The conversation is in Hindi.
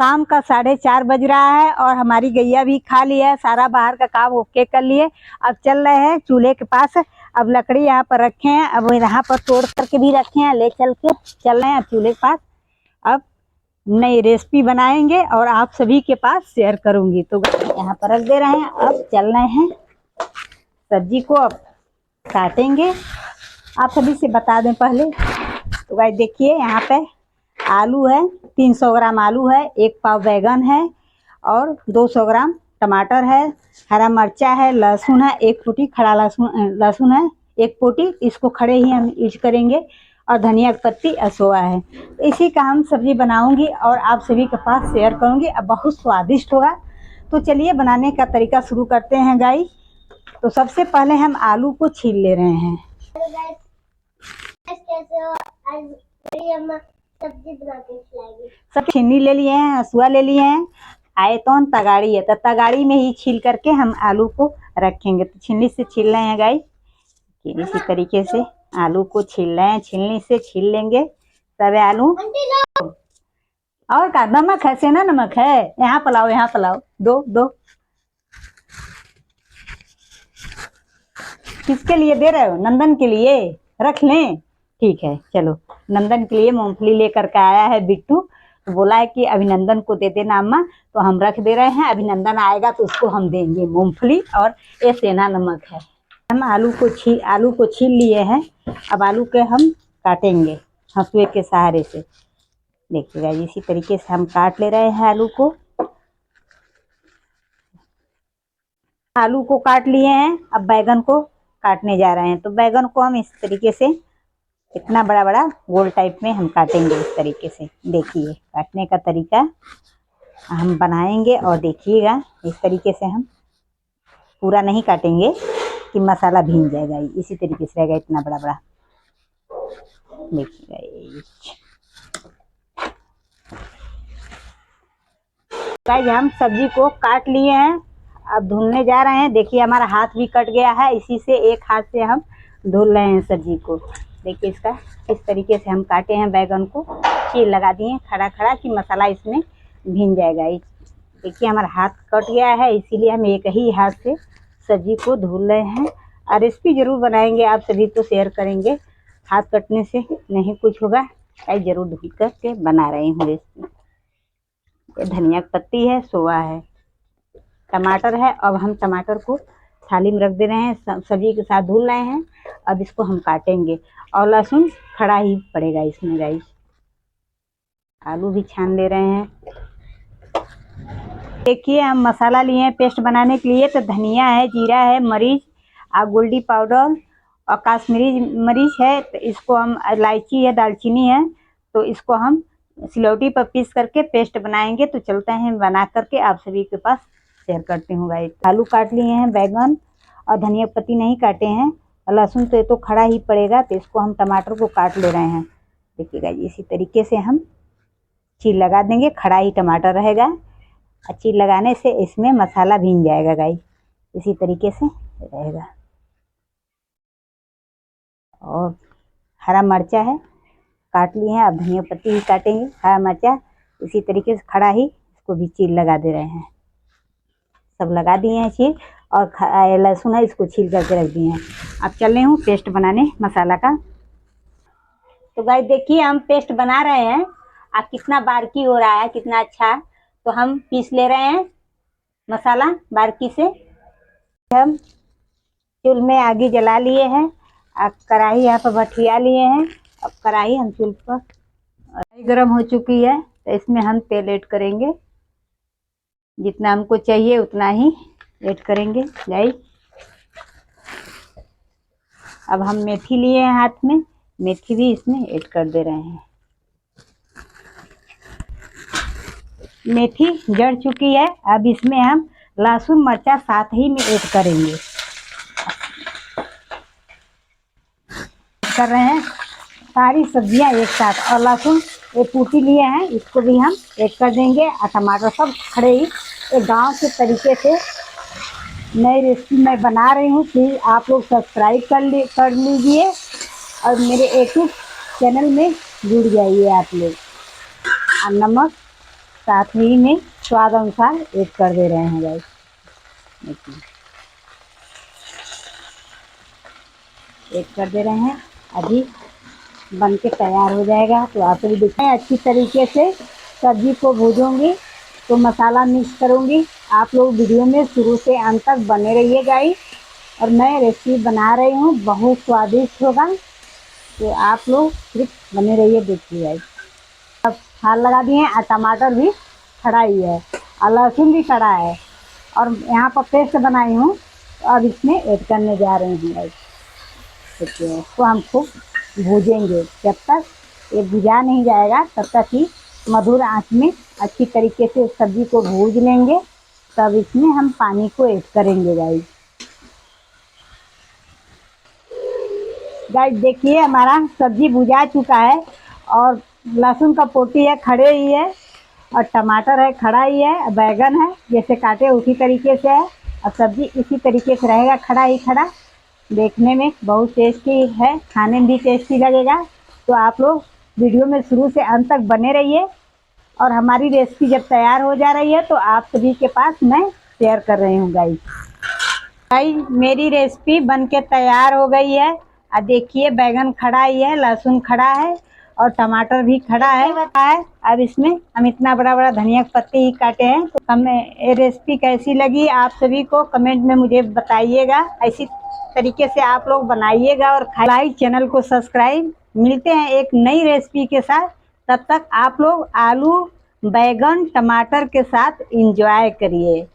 शाम का 4:30 बज रहा है और हमारी गैया भी खा लिया है, सारा बाहर का काम ओके कर लिए। अब चल रहे हैं चूल्हे के पास। अब लकड़ी यहाँ पर रखे हैं, अब यहाँ पर तोड़ करके भी रखे हैं, ले चल के चल रहे हैं अब चूल्हे के पास। अब नई रेसिपी बनाएंगे और आप सभी के पास शेयर करूंगी। तो यहाँ पर रख दे रहे हैं, अब चल रहे हैं सब्जी को अब काटेंगे। आप सभी से बता दें पहले, तो गाइस देखिए यहाँ पे आलू है, 300 ग्राम आलू है, 1 पाव बैगन है और 200 ग्राम टमाटर है, हरा मिर्चा है, लहसुन है, 1 पोटी खड़ा लहसुन है, 1 पोटी, इसको खड़े ही हम यूज करेंगे, और धनिया की पत्ती असोआ है। तो इसी का हम सब्जी बनाऊंगी और आप सभी के पास शेयर करूंगी। अब बहुत स्वादिष्ट होगा। तो चलिए बनाने का तरीका शुरू करते हैं गाइस। तो सबसे पहले हम आलू को छील ले रहे हैं। सब्जी बना के खिलाएंगे। सब छीनी ले लिए हैं, हसुआ ले लिए हैं, आए तो तगाड़ी है, तो तगाड़ी में ही छील करके हम आलू को रखेंगे। तो छीलनी से छील रहे हैं गाइस, इसी तरीके से आलू को छील रहे हैं, छीलनी से छील लेंगे सब आलू। और का नमक है, सेना नमक है, यहाँ पलाओ, यहाँ पलाओ, दो किसके लिए दे रहे हो? नंदन के लिए, रख लें। ठीक है, चलो नंदन के लिए मूंगफली लेकर के आया है बिट्टू, तो बोला है कि अभिनंदन को दे देना अम्मा, तो हम रख दे रहे हैं। अभिनंदन आएगा तो उसको हम देंगे मूंगफली, और ये सेना नमक है। हम आलू को छील लिए हैं। अब आलू के हम काटेंगे हंसुए के सहारे से। देखिएगा इसी तरीके से हम काट ले रहे हैं आलू को। आलू को काट लिए हैं, अब बैगन को काटने जा रहे हैं। तो बैगन को हम इस तरीके से इतना बड़ा बड़ा गोल टाइप में हम काटेंगे इस तरीके से। देखिए काटने का तरीका हम बनाएंगे और देखिएगा इस तरीके से हम पूरा नहीं काटेंगे कि मसाला भीग जाएगा। इसी तरीके से रहेगा, इतना बड़ा बड़ा। देखिएगा गाइस हम सब्जी को काट लिए हैं, अब धुलने जा रहे हैं। देखिए हमारा हाथ भी कट गया है, इसी से एक हाथ से हम धुल रहे हैं सब्जी को। देखिए इसका इस तरीके से हम काटे हैं बैगन को, छील लगा दिए खड़ा खड़ा कि मसाला इसमें भीग जाएगा। देखिए हमारा हाथ कट गया है, इसीलिए हम एक ही हाथ से सब्जी को धुल रहे हैं। और रेसिपी जरूर बनाएंगे, आप सभी तो शेयर करेंगे। हाथ कटने से नहीं कुछ होगा, जरूर धुल कर के बना रही हूँ रेसिपी। धनिया की पत्ती है, सोआ है, टमाटर है। अब हम टमाटर को थाली में रख दे रहे हैं, सब्जी के साथ धुल रहे हैं। अब इसको हम काटेंगे, और लहसुन खड़ा ही पड़ेगा इसमें गाइस। आलू भी छान ले रहे हैं। देखिए हम मसाला लिए हैं पेस्ट बनाने के लिए। तो धनिया है, जीरा है, मरीच और गोल्डी पाउडर और काश्मीरी मरीच है। तो इसको हम, इलायची है, दालचीनी है, तो इसको हम सिलौटी पर पीस करके पेस्ट बनाएंगे। तो चलते हैं बना करके आप सभी के पास शेयर करती हूँ गाइस। आलू काट लिए हैं, बैगन और धनिया पत्ती नहीं काटे हैं, लहसुन तो ये तो खड़ा ही पड़ेगा, तो इसको हम टमाटर को काट ले रहे हैं। देखिएगा इसी तरीके से हम चील लगा देंगे, खड़ा ही टमाटर रहेगा। चील लगाने से इसमें मसाला भीग जाएगा गाइस, इसी तरीके से रहेगा। और हरा मिर्चा है, काट लिए हैं, अब धनिया पत्ती भी काटेंगे। हरा मिर्चा इसी तरीके से खड़ा ही, इसको भी चील लगा दे रहे हैं। सब लगा दिए हैं चील, और लहसुन है, इसको छील करके रख दिए हैं। अब चल रही हूँ पेस्ट बनाने मसाला का। तो गाइस देखिए हम पेस्ट बना रहे हैं। आप कितना बारीकी हो रहा है, कितना अच्छा। तो हम पीस ले रहे हैं मसाला बारीकी से। हम चूल्हे में आगी जला लिए हैं, अब कढ़ाई यहाँ पर भठिया लिए हैं। अब कढ़ाई हम चूल्हे पर, कढ़ाई गर्म हो चुकी है, तो इसमें हम तेल ऐड करेंगे। जितना हमको चाहिए उतना ही ऐड करेंगे गाइस। अब हम मेथी लिए हैं हाथ में, मेथी भी इसमें ऐड कर दे रहे हैं। मेथी जड़ चुकी है, अब इसमें हम लहसुन मिर्चा साथ ही में ऐड करेंगे। कर रहे हैं सारी सब्जियां एक साथ, और लहसुन एक कूटी लिए हैं, इसको भी हम ऐड कर देंगे। और टमाटर सब खड़े ही एक गांव के तरीके से नई रेसिपी मैं बना रही हूँ। प्लीज़ आप लोग सब्सक्राइब कर लीजिए और मेरे यूट्यूब चैनल में जुड़ जाइए आप लोग। और नमक साथ ही में स्वाद अनुसार ऐड कर दे रहे हैं गाइस। देखिए ऐड कर दे रहे हैं, अभी बन के तैयार हो जाएगा तो आप भी देखें। अच्छी तरीके से सब्जी को भूजूंगी तो मसाला मिक्स करूंगी। आप लोग वीडियो में शुरू से अंत तक बने रहिए गाइस। और मैं रेसिपी बना रही हूँ, बहुत स्वादिष्ट होगा, तो आप लोग सिर्फ बने रहिए, देखिए गाइस। अब हाल लगा दिए और टमाटर भी खड़ा ही है और लहसुन भी खड़ा है और यहाँ पर पेस्ट बनाई हूँ, तो अब इसमें ऐड करने जा रहे हैं गाइस। देखिए इसको हम खूब भूजेंगे, जब तक ये भुजा नहीं जाएगा तब तक ही मधुर आंच में अच्छी तरीके से सब्जी को भूज लेंगे। तब इसमें हम पानी को ऐड करेंगे गाइस। गाइस देखिए हमारा सब्जी भुजा चुका है और लहसुन का पोटी है खड़े ही है और टमाटर है खड़ा ही है, बैगन है जैसे काटे उसी तरीके से है और सब्जी इसी तरीके से रहेगा खड़ा ही खड़ा। देखने में बहुत टेस्टी है, खाने में भी टेस्टी लगेगा। तो आप लोग वीडियो में शुरू से अंत तक बने रहिए। और हमारी रेसिपी जब तैयार हो जा रही है तो आप सभी के पास मैं शेयर कर रही हूँ गाइस। गाइस मेरी रेसिपी बन के तैयार हो गई है और देखिए बैगन खड़ा ही है, लहसुन खड़ा है और टमाटर भी खड़ा है। अब इसमें हम इतना बड़ा बड़ा धनिया के पत्ते ही काटे हैं। तो हमें ये रेसिपी कैसी लगी आप सभी को कमेंट में मुझे बताइएगा। ऐसी तरीके से आप लोग बनाइएगा और लाइक चैनल को सब्सक्राइब। मिलते हैं एक नई रेसिपी के साथ, तब तक आप लोग आलू बैगन टमाटर के साथ एंजॉय करिए।